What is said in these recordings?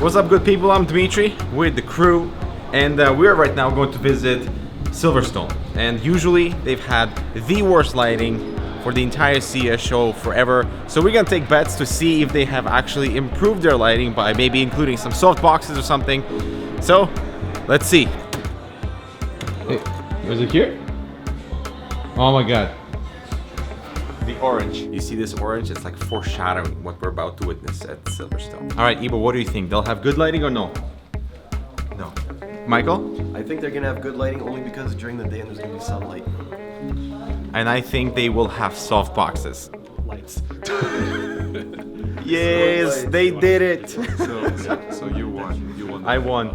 What's up, good people? I'm Dmitry with the crew, and we are right now going to visit Silverstone. And usually they've had the worst lighting for the entire CES show forever. So we're gonna take bets to see if they have actually improved their lighting by maybe including some soft boxes or something. So let's see. Hey, is it here? Oh my god. The orange. You see this orange? It's like foreshadowing what we're about to witness at Silverstone. All right, Ibo, what do you think? They'll have good lighting or no? No. Michael? I think they're gonna have good lighting only because during the day there's gonna be sunlight. And I think they will have soft boxes. Lights. Yes, they did it. So you won. You won. I won.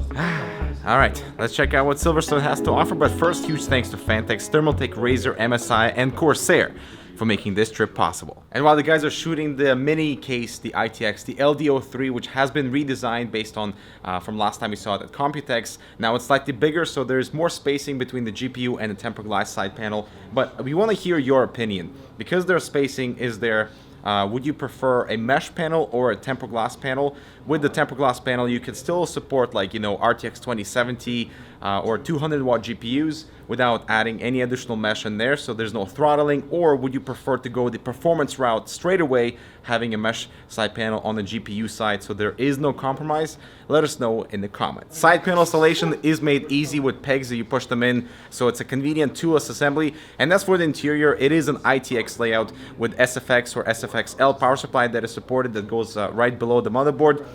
All right, let's check out what Silverstone has to offer. But first, huge thanks to Fantex, Thermaltake, Razer, MSI, and Corsair for making this trip possible. And while the guys are shooting the mini case, the ITX, the LDO3, which has been redesigned based on from last time we saw it at Computex. Now it's slightly bigger, so there's more spacing between the GPU and the tempered glass side panel. But we want to hear your opinion. Because their spacing is there, would you prefer a mesh panel or a tempered glass panel? With the tempered glass panel, you can still support, like, RTX 2070 or 200 watt GPUs without adding any additional mesh in there, so there's no throttling. Or would you prefer to go the performance route straight away, having a mesh side panel on the GPU side so there is no compromise? Let us know in the comments. Side panel installation is made easy with pegs that you push them in, so it's a convenient toolless assembly. And as for the interior, it is an ITX layout with SFX or SFX-L power supply that is supported, that goes right below the motherboard.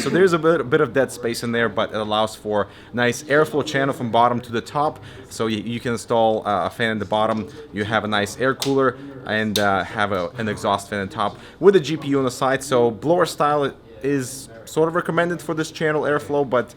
So there's a bit of dead space in there, but it allows for nice airflow channel from bottom to the top. So you can install a fan at the bottom. You have a nice air cooler and have an exhaust fan on top with a GPU on the side. So blower style is sort of recommended for this channel airflow, but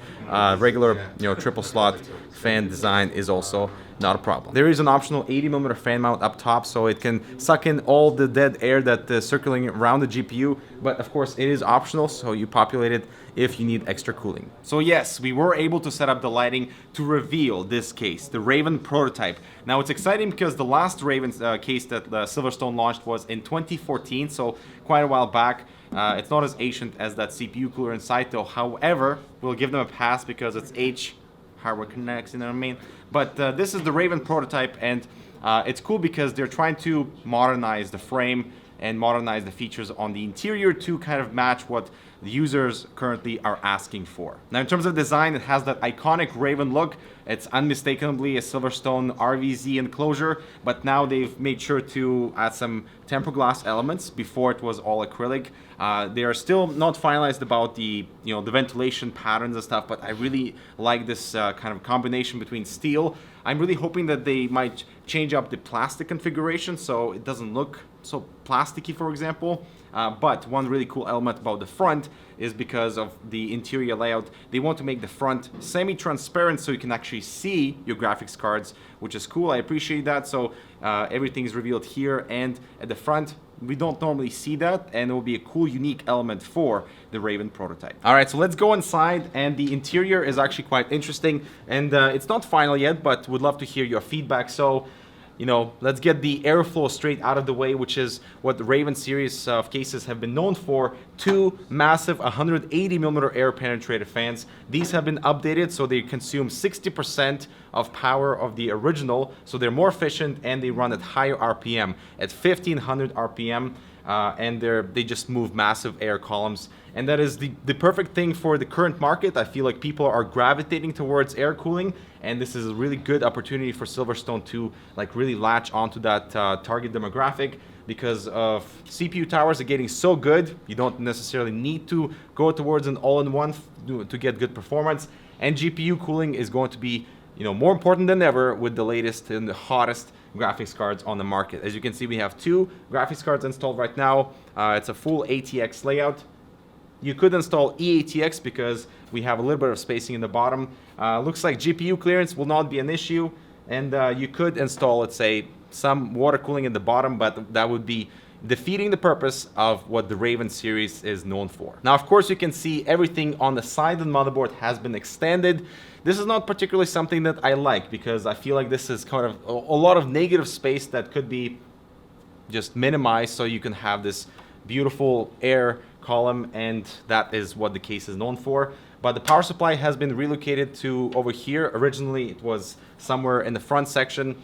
regular triple slot fan design is also not a problem. There is an optional 80mm fan mount up top, so it can suck in all the dead air that is circulating around the GPU, but of course it is optional, so you populate it if you need extra cooling. So yes, we were able to set up the lighting to reveal this case, the Raven prototype. Now it's exciting because the last Raven case that Silverstone launched was in 2014, so quite a while back. It's not as ancient as that CPU cooler inside though. However, we'll give them a pass because it's hardware connects, you know what I mean? But this is the Raven prototype, and it's cool because they're trying to modernize the frame and modernize the features on the interior to kind of match what the users currently are asking for. Now in terms of design, it has that iconic Raven look. It's unmistakably a Silverstone RVZ enclosure, but now they've made sure to add some tempered glass elements. Before it was all acrylic. They are still not finalized about the the ventilation patterns and stuff, but I really like this kind of combination between steel. I'm really hoping that they might change up the plastic configuration so it doesn't look so plasticky, for example. But one really cool element about the front is because of the interior layout. They want to make the front semi-transparent so you can actually see your graphics cards, which is cool. I appreciate that. So everything is revealed here, and at the front, we don't normally see that, and it will be a cool, unique element for the Raven prototype. All right, so let's go inside, and the interior is actually quite interesting, and it's not final yet, but would love to hear your feedback. So, let's get the airflow straight out of the way, which is what the Raven series of cases have been known for. Two massive 180mm air penetrated fans. These have been updated, so they consume 60% of power of the original, so they're more efficient and they run at higher RPM, at 1500 RPM. And they just move massive air columns, and that is the perfect thing for the current market. I feel like people are gravitating towards air cooling, and this is a really good opportunity for Silverstone to really latch onto that target demographic, because of CPU towers are getting so good. You don't necessarily need to go towards an all-in-one to get good performance, and GPU cooling is going to be more important than ever with the latest and the hottest graphics cards on the market. As you can see, we have two graphics cards installed right now. It's a full ATX layout. You could install eATX because we have a little bit of spacing in the bottom. Looks like GPU clearance will not be an issue, and you could install, let's say, some water cooling in the bottom, but that would be defeating the purpose of what the Raven series is known for. Now, of course, you can see everything on the side of the motherboard has been extended. This is not particularly something that I like, because I feel like this is kind of a lot of negative space that could be just minimized so you can have this beautiful air column, and that is what the case is known for. But the power supply has been relocated to over here. Originally it was somewhere in the front section,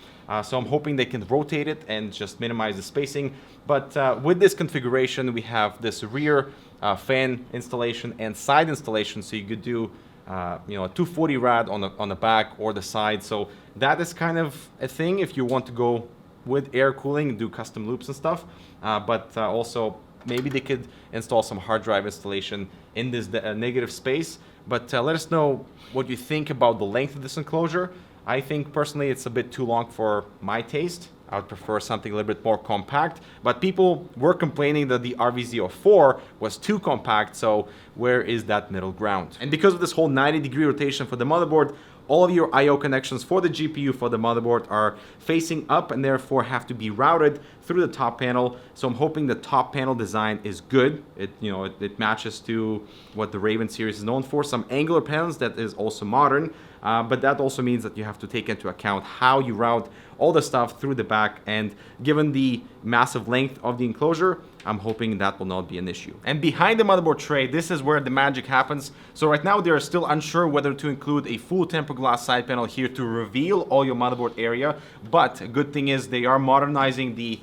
so I'm hoping they can rotate it and just minimize the spacing. But with this configuration, we have this rear fan installation and side installation, so you could do a 240 rad on the back or the side. So that is kind of a thing if you want to go with air cooling and do custom loops and stuff. But also maybe they could install some hard drive installation in this negative space. But let us know what you think about the length of this enclosure. I think personally it's a bit too long for my taste. I would prefer something a little bit more compact, but people were complaining that the RVZ04 was too compact, so where is that middle ground? And because of this whole 90-degree rotation for the motherboard, all of your I/O connections for the GPU for the motherboard are facing up and therefore have to be routed through the top panel. So I'm hoping the top panel design is good. It matches to what the Raven series is known for. Some angular panels that is also modern, but that also means that you have to take into account how you route all the stuff through the back. And given the massive length of the enclosure, I'm hoping that will not be an issue. And behind the motherboard tray, this is where the magic happens. So right now they are still unsure whether to include a full tempered glass side panel here to reveal all your motherboard area. But a good thing is they are modernizing the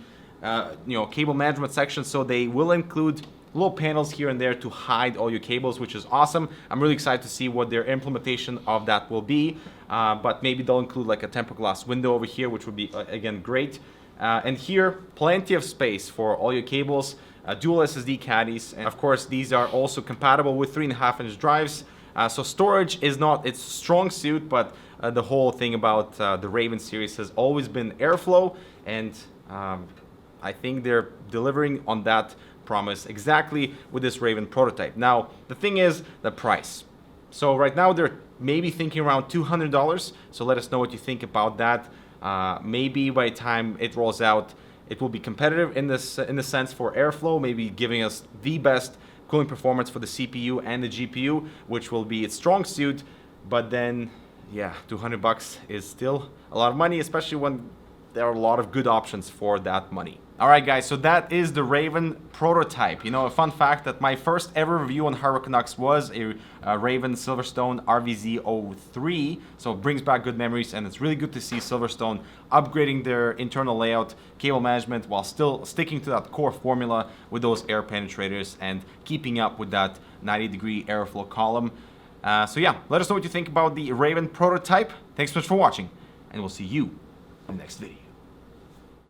cable management section, so they will include little panels here and there to hide all your cables, which is awesome. I'm really excited to see what their implementation of that will be. But maybe they'll include like a tempered glass window over here, which would be again great. And here, plenty of space for all your cables, dual SSD caddies, and of course these are also compatible with 3.5-inch drives. So storage is not its strong suit, but the whole thing about the Raven series has always been airflow, and I think they're delivering on that promise exactly with this Raven prototype. Now, the thing is the price. So right now they're maybe thinking around $200, so let us know what you think about that. Maybe by the time it rolls out, it will be competitive in the sense for airflow, maybe giving us the best cooling performance for the CPU and the GPU, which will be its strong suit. But then, yeah, $200 is still a lot of money, especially when there are a lot of good options for that money. All right, guys, so that is the Raven prototype. A fun fact that my first ever review on Hardware Canucks was a Raven Silverstone RVZ03, so it brings back good memories, and it's really good to see Silverstone upgrading their internal layout, cable management, while still sticking to that core formula with those air penetrators and keeping up with that 90-degree airflow column. So yeah, let us know what you think about the Raven prototype. Thanks so much for watching, and we'll see you in the next video.